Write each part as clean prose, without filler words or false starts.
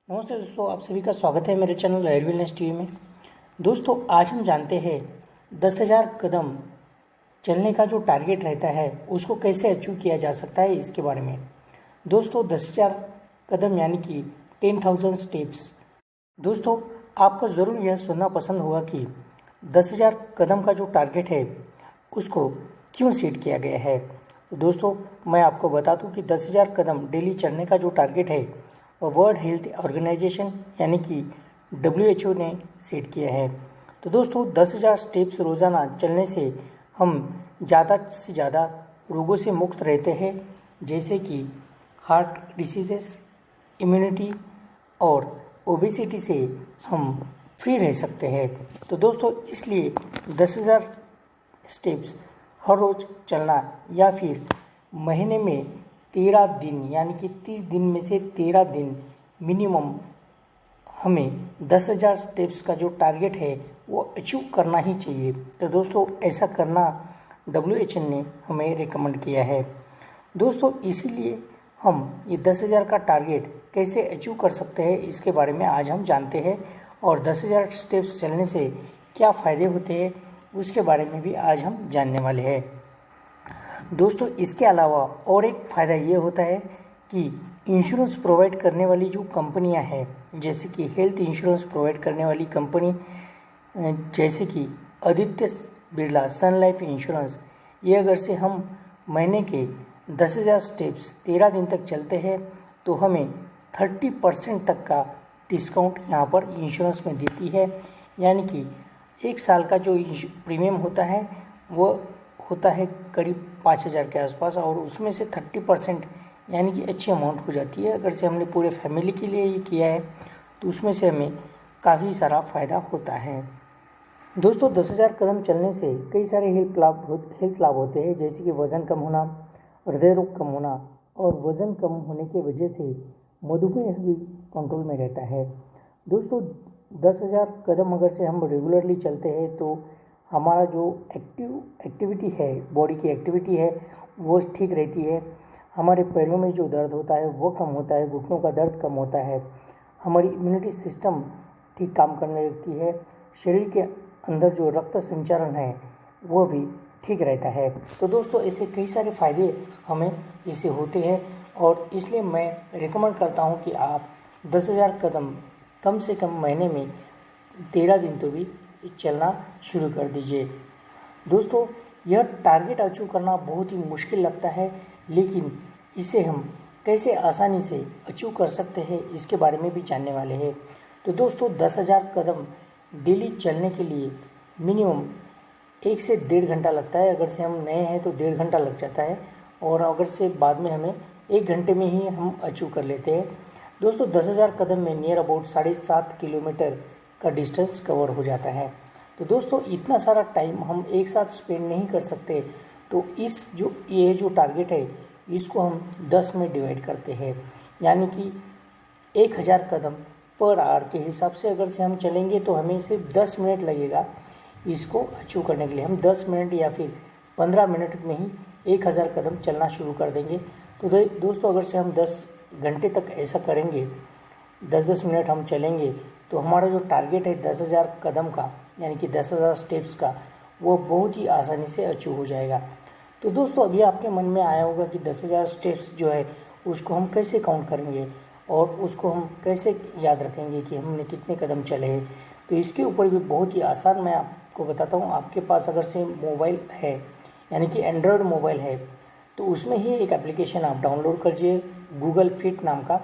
नमस्ते दोस्तों, आप सभी का स्वागत है मेरे चैनल एयर वेलनेस टीवी में। दोस्तों, आज हम जानते हैं 10,000 कदम चलने का जो टारगेट रहता है उसको कैसे अचीव किया जा सकता है इसके बारे में। दोस्तों, 10,000 कदम यानी कि 10,000 स्टेप्स। दोस्तों, आपको ज़रूर यह सुनना पसंद होगा कि 10,000 कदम का जो टारगेट है उसको क्यों सेट किया गया है। तो दोस्तों, मैं आपको बता दूं कि 10,000 कदम डेली चलने का जो टारगेट है वर्ल्ड हेल्थ ऑर्गेनाइजेशन यानी कि WHO ने सेट किया है। तो दोस्तों, 10,000 स्टेप्स रोज़ाना चलने से हम ज़्यादा से ज़्यादा रोगों से मुक्त रहते हैं, जैसे कि हार्ट डिसीजेस, इम्यूनिटी और ओबेसिटी से हम फ्री रह सकते हैं। तो दोस्तों, इसलिए 10,000 स्टेप्स हर रोज़ चलना या फिर महीने में 13 दिन यानी कि 30 दिन में से 13 दिन मिनिमम हमें 10,000 स्टेप्स का जो टारगेट है वो अचीव करना ही चाहिए। तो दोस्तों, ऐसा करना WHO ने हमें रिकमेंड किया है। दोस्तों, इसीलिए हम ये 10,000 का टारगेट कैसे अचीव कर सकते हैं इसके बारे में आज हम जानते हैं, और 10,000 स्टेप्स चलने से क्या फ़ायदे होते हैं उसके बारे में भी आज हम जानने वाले हैं। दोस्तों, इसके अलावा और एक फ़ायदा ये होता है कि इंश्योरेंस प्रोवाइड करने वाली जो कंपनियां हैं, जैसे कि हेल्थ इंश्योरेंस प्रोवाइड करने वाली कंपनी जैसे कि आदित्य बिरला सन लाइफ इंश्योरेंस, ये अगर से हम महीने के 10,000 स्टेप्स 13 दिन तक चलते हैं तो हमें 30% तक का डिस्काउंट यहाँ पर इंश्योरेंस में देती है। यानी कि एक साल का जो प्रीमियम होता है वो होता है करीब 5,000 के आसपास, और उसमें से 30% यानी कि अच्छी अमाउंट हो जाती है। अगर से हमने पूरे फैमिली के लिए ये किया है तो उसमें से हमें काफ़ी सारा फ़ायदा होता है। दोस्तों, 10,000 कदम चलने से कई सारे हेल्थ लाभ होते हैं, जैसे कि वज़न कम होना, हृदय रोग कम होना, और वज़न कम होने की वजह से मधुमेह भी कंट्रोल में रहता है। दोस्तों, 10,000 कदम अगर से हम रेगुलरली चलते हैं तो हमारा जो एक्टिविटी है, बॉडी की एक्टिविटी है वो ठीक रहती है। हमारे पैरों में जो दर्द होता है वो कम होता है, घुटनों का दर्द कम होता है, हमारी इम्यूनिटी सिस्टम ठीक काम करने लगती है, शरीर के अंदर जो रक्त संचारण है वो भी ठीक रहता है। तो दोस्तों, ऐसे कई सारे फ़ायदे हमें इससे होते हैं, और इसलिए मैं रिकमेंड करता हूँ कि आप 10,000 कदम कम से कम महीने में 13 दिन तो भी चलना शुरू कर दीजिए। दोस्तों, यह टारगेट अचीव करना बहुत ही मुश्किल लगता है, लेकिन इसे हम कैसे आसानी से अचीव कर सकते हैं इसके बारे में भी जानने वाले हैं। तो दोस्तों, 10,000 कदम डेली चलने के लिए मिनिमम 1 से 1.5 घंटा लगता है। अगर से हम नए हैं तो 1.5 घंटा लग जाता है, और अगर से बाद में हमें 1 घंटे में ही हम अचीव कर लेते हैं। दोस्तों, 10,000 कदम में नियर अबाउट 7.5 किलोमीटर का डिस्टेंस कवर हो जाता है। तो दोस्तों, इतना सारा टाइम हम एक साथ स्पेंड नहीं कर सकते, तो ये जो टारगेट है इसको हम 10 में डिवाइड करते हैं, यानी कि 1,000 कदम पर आवर के हिसाब से अगर से हम चलेंगे तो हमें सिर्फ 10 मिनट लगेगा इसको अचीव करने के लिए। हम 10 मिनट या फिर 15 मिनट में ही 1,000 कदम चलना शुरू कर देंगे। तो दोस्तों, अगर से हम 10 घंटे तक ऐसा करेंगे, 10-10 मिनट हम चलेंगे, तो हमारा जो टारगेट है 10,000 कदम का यानी कि 10,000 स्टेप्स का, वो बहुत ही आसानी से अचीव हो जाएगा। तो दोस्तों, अभी आपके मन में आया होगा कि 10,000 स्टेप्स जो है उसको हम कैसे काउंट करेंगे और उसको हम कैसे याद रखेंगे कि हमने कितने कदम चले हैं। तो इसके ऊपर भी बहुत ही आसान मैं आपको बताता हूँ। आपके पास अगर से मोबाइल है यानी कि एंड्रॉयड मोबाइल है तो उसमें ही एक एप्लीकेशन आप डाउनलोड कीजिए, गूगल फिट नाम का।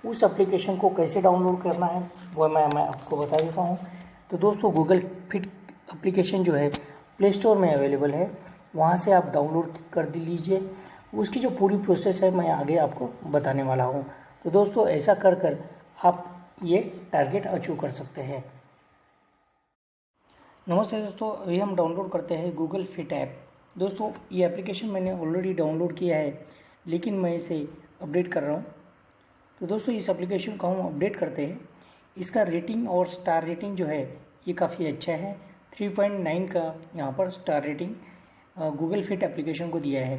उस एप्लीकेशन को कैसे डाउनलोड करना है वो मैं आपको बता देता हूँ। तो दोस्तों, गूगल फिट एप्लीकेशन जो है प्ले स्टोर में अवेलेबल है, वहाँ से आप डाउनलोड कर लीजिए। उसकी जो पूरी प्रोसेस है मैं आगे आपको बताने वाला हूँ। तो दोस्तों, ऐसा कर आप ये टारगेट अचीव कर सकते हैं। नमस्ते दोस्तों, अभी हम डाउनलोड करते हैं गूगल फिट ऐप। दोस्तों, ये एप्लीकेशन मैंने ऑलरेडी डाउनलोड किया है, लेकिन मैं इसे अपडेट कर रहा हूँ। तो दोस्तों, इस एप्लीकेशन को हम अपडेट करते हैं। इसका रेटिंग और स्टार रेटिंग जो है ये काफ़ी अच्छा है। 3.9 का यहाँ पर star rating Google fit application को दिया है।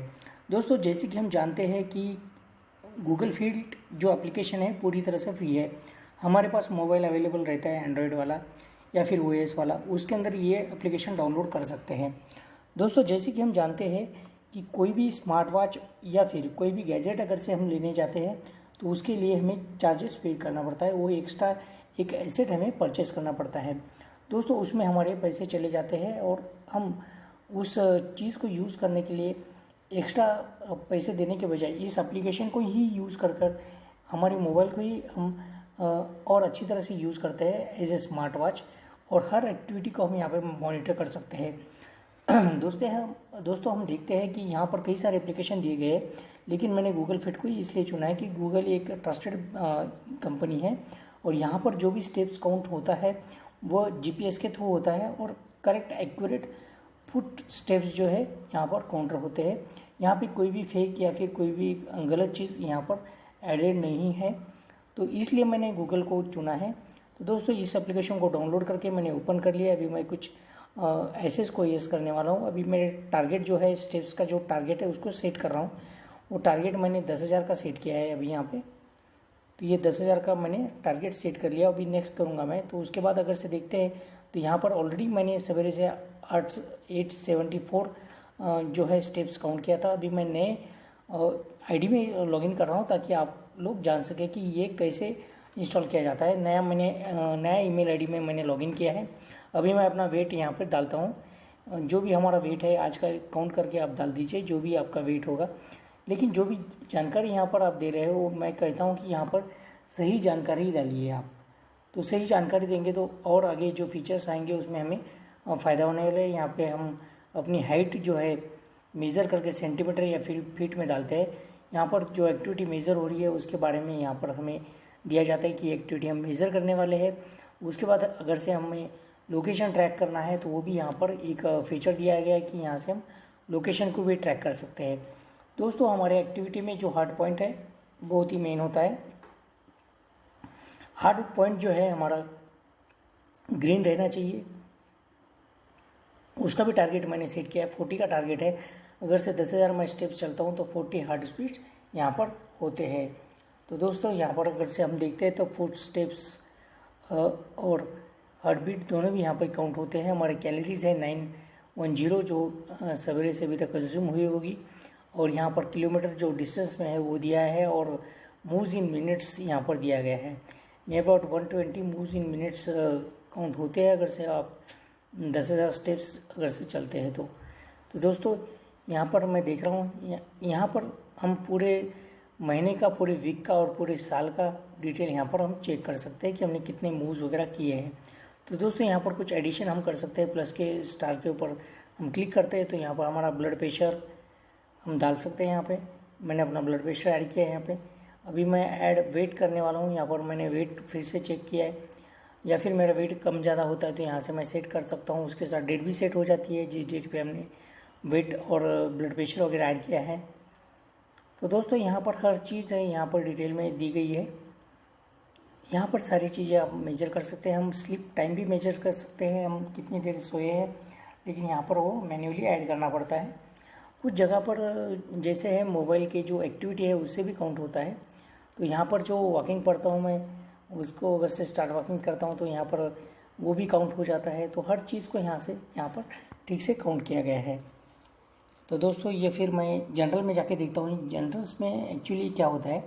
दोस्तों, जैसे कि हम जानते हैं कि गूगल फिट जो एप्लीकेशन है पूरी तरह से फ्री है, हमारे पास मोबाइल अवेलेबल रहता है एंड्रॉयड वाला या फिर ओएस वाला, उसके अंदर ये एप्लीकेशन डाउनलोड कर सकते हैं। दोस्तों जैसे कि हम जानते हैं कि कोई भी स्मार्ट वॉच या फिर कोई भी गैजेट अगर से हम लेने जाते हैं तो उसके लिए हमें चार्जेस पे करना पड़ता है, वो एक्स्ट्रा एक एसेट हमें परचेस करना पड़ता है। दोस्तों उसमें हमारे पैसे चले जाते हैं और हम उस चीज़ को यूज़ करने के लिए एक्स्ट्रा पैसे देने के बजाय इस एप्लीकेशन को ही यूज़ कर कर हमारे मोबाइल को ही हम और अच्छी तरह से यूज़ करते हैं एज ए स्मार्ट वॉच, और हर एक्टिविटी को हम यहाँ पे मॉनिटर कर सकते हैं। दोस्तों हम देखते हैं कि यहाँ पर कई सारे एप्लीकेशन दिए गए हैं, लेकिन मैंने गूगल फिट को ही इसलिए चुना है कि गूगल एक ट्रस्टेड कंपनी है और यहाँ पर जो भी स्टेप्स काउंट होता है वो जीपीएस के थ्रू होता है और करेक्ट एक्यूरेट फुट स्टेप्स जो है यहाँ पर काउंटर होते हैं। यहाँ पे कोई भी फेक या फिर कोई भी गलत चीज़ यहाँ पर एडेड नहीं है, तो इसलिए मैंने गूगल को चुना है। तो दोस्तों इस एप्लीकेशन को डाउनलोड करके मैंने ओपन कर लिया। अभी मैं कुछ एसेस को येस करने वाला हूँ। अभी मेरे टारगेट जो है स्टेप्स का जो टारगेट है उसको सेट कर रहा हूँ। वो टारगेट मैंने 10,000 का सेट किया है अभी यहाँ पे। तो ये 10,000 का मैंने टारगेट सेट कर लिया। अभी नेक्स्ट करूँगा मैं। तो उसके बाद अगर से देखते हैं तो यहाँ पर ऑलरेडी मैंने सवेरे से 874 जो है स्टेप्स काउंट किया था। अभी मैं नए आईडी में लॉगिन कर रहा हूँ ताकि आप लोग जान सके कि ये कैसे इंस्टॉल किया जाता है। नया ईमेल आईडी में मैंने लॉगिन किया है। अभी मैं अपना वेट यहाँ पर डालता हूँ। जो भी हमारा वेट है आज का काउंट करके आप डाल दीजिए, जो भी आपका वेट होगा। लेकिन जो भी जानकारी यहाँ पर आप दे रहे हो मैं कहता हूँ कि यहाँ पर सही जानकारी डालिए आप। तो सही जानकारी देंगे तो और आगे जो फीचर्स आएंगे उसमें हमें फ़ायदा होने वाला है। यहाँ पे हम अपनी हाइट जो है मेज़र करके सेंटीमीटर या फिर फीट में डालते हैं। यहाँ पर जो एक्टिविटी मेज़र हो रही है उसके बारे में यहाँ पर हमें दिया जाता है कि एक्टिविटी हम मेज़र करने वाले हैं। उसके बाद अगर से हमें लोकेशन ट्रैक करना है तो वो भी यहाँ पर एक फीचर दिया गया है कि यहाँ से हम लोकेशन को भी ट्रैक कर सकते हैं। दोस्तों हमारे एक्टिविटी में जो हार्ड पॉइंट है बहुत ही मेन होता है। हार्ड पॉइंट जो है हमारा ग्रीन रहना चाहिए। उसका भी टारगेट मैंने सेट किया है, 40 का टारगेट है। अगर से 10,000 मैं स्टेप्स चलता हूँ तो 40 हार्ड स्पीड यहाँ पर होते हैं। तो दोस्तों यहाँ पर अगर से हम देखते हैं तो फुट स्टेप्स और हार्ट बीट दोनों भी यहाँ पर काउंट होते हैं। हमारे कैलोरीज है 910 जो सवेरे से अभी तक कंज्यूम हुई होगी, और यहाँ पर किलोमीटर जो डिस्टेंस में है वो दिया है, और मूव्स इन मिनट्स यहाँ पर दिया गया है। Near about 120 moves in minutes count होते हैं अगर से आप 10,000 स्टेप्स अगर से चलते हैं तो दोस्तों यहाँ पर मैं देख रहा हूँ यहाँ पर हम पूरे महीने का, पूरे वीक का और पूरे साल का डिटेल यहाँ पर हम चेक कर सकते हैं कि हमने कितने मूव्स वगैरह किए हैं। तो दोस्तों यहाँ पर कुछ एडिशन हम कर सकते हैं। प्लस के स्टार के ऊपर हम क्लिक करते हैं तो यहाँ पर हमारा ब्लड प्रेशर हम डाल सकते हैं। यहाँ पे मैंने अपना ब्लड प्रेशर ऐड किया है। यहाँ पे अभी मैं ऐड वेट करने वाला हूँ। यहाँ पर मैंने वेट फिर से चेक किया है, या फिर मेरा वेट कम ज़्यादा होता है तो यहाँ से मैं सेट कर सकता हूँ। उसके साथ डेट भी सेट हो जाती है जिस डेट पे हमने वेट और ब्लड प्रेशर वगैरह ऐड किया है। तो दोस्तों यहाँ पर हर चीज़ है यहाँ पर डिटेल में दी गई है। यहाँ पर सारी चीज़ें आप मेजर कर सकते हैं। हम स्लीप टाइम भी मेजर कर सकते हैं, हम कितनी देर सोए हैं, लेकिन यहाँ पर वो मैन्युअली ऐड करना पड़ता है। कुछ जगह पर जैसे है मोबाइल की जो एक्टिविटी है उससे भी काउंट होता है। तो यहाँ पर जो वॉकिंग पढ़ता हूँ मैं उसको अगर से स्टार्ट वॉकिंग करता हूँ तो यहाँ पर वो भी काउंट हो जाता है। तो हर चीज़ को यहाँ पर ठीक से काउंट किया गया है। तो दोस्तों ये फिर मैं जनरल में जाके देखता हूँ। जनरल्स में एक्चुअली क्या होता है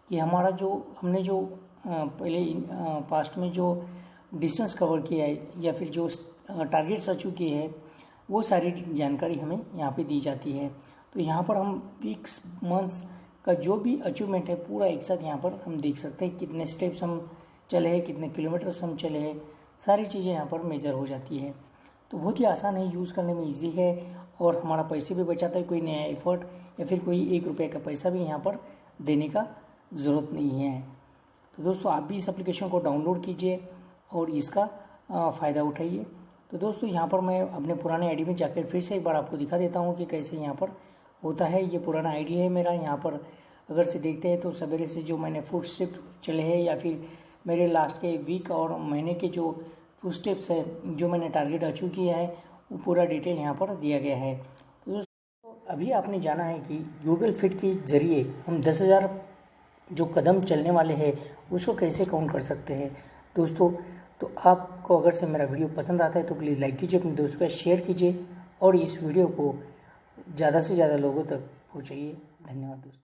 कि हमारा जो हमने जो पहले पास्ट में जो डिस्टेंस कवर किया है या फिर जो टारगेट्स अचीव किए हैं वो सारी जानकारी हमें यहाँ पे दी जाती है। तो यहाँ पर हम वीक्स मंथ्स का जो भी अचीवमेंट है पूरा एक साथ यहाँ पर हम देख सकते हैं। कितने स्टेप्स हम चले हैं, कितने किलोमीटर्स हम चले हैं, सारी चीज़ें यहाँ पर मेजर हो जाती है। तो बहुत ही आसान है, यूज़ करने में ईजी है और हमारा पैसे भी बचाता है। कोई नया एफर्ट या फिर कोई 1 रुपये का पैसा भी यहाँ पर देने का ज़रूरत नहीं है। तो दोस्तों आप भी इस एप्लीकेशन को डाउनलोड कीजिए और इसका फ़ायदा उठाइए। तो दोस्तों यहाँ पर मैं अपने पुराने आईडी में जाकर फिर से एक बार आपको दिखा देता हूँ कि कैसे यहाँ पर होता है। ये पुराना आईडी है मेरा। यहाँ पर अगर से देखते हैं तो सवेरे से जो मैंने फुट स्टेप चले हैं या फिर मेरे लास्ट के वीक और महीने के जो फुट स्टेप्स है जो मैंने टारगेट अचीव किया है वो पूरा डिटेल यहाँ पर दिया गया है। तो दोस्तों अभी आपने जाना है कि गूगल फिट के ज़रिए हम 10,000 जो कदम चलने वाले हैं उसको कैसे काउंट कर सकते हैं दोस्तों। तो आपको अगर से मेरा वीडियो पसंद आता है तो प्लीज़ लाइक कीजिए, अपने दोस्तों के साथ शेयर कीजिए और इस वीडियो को ज़्यादा से ज़्यादा लोगों तक पहुँचाइए। धन्यवाद दोस्तों।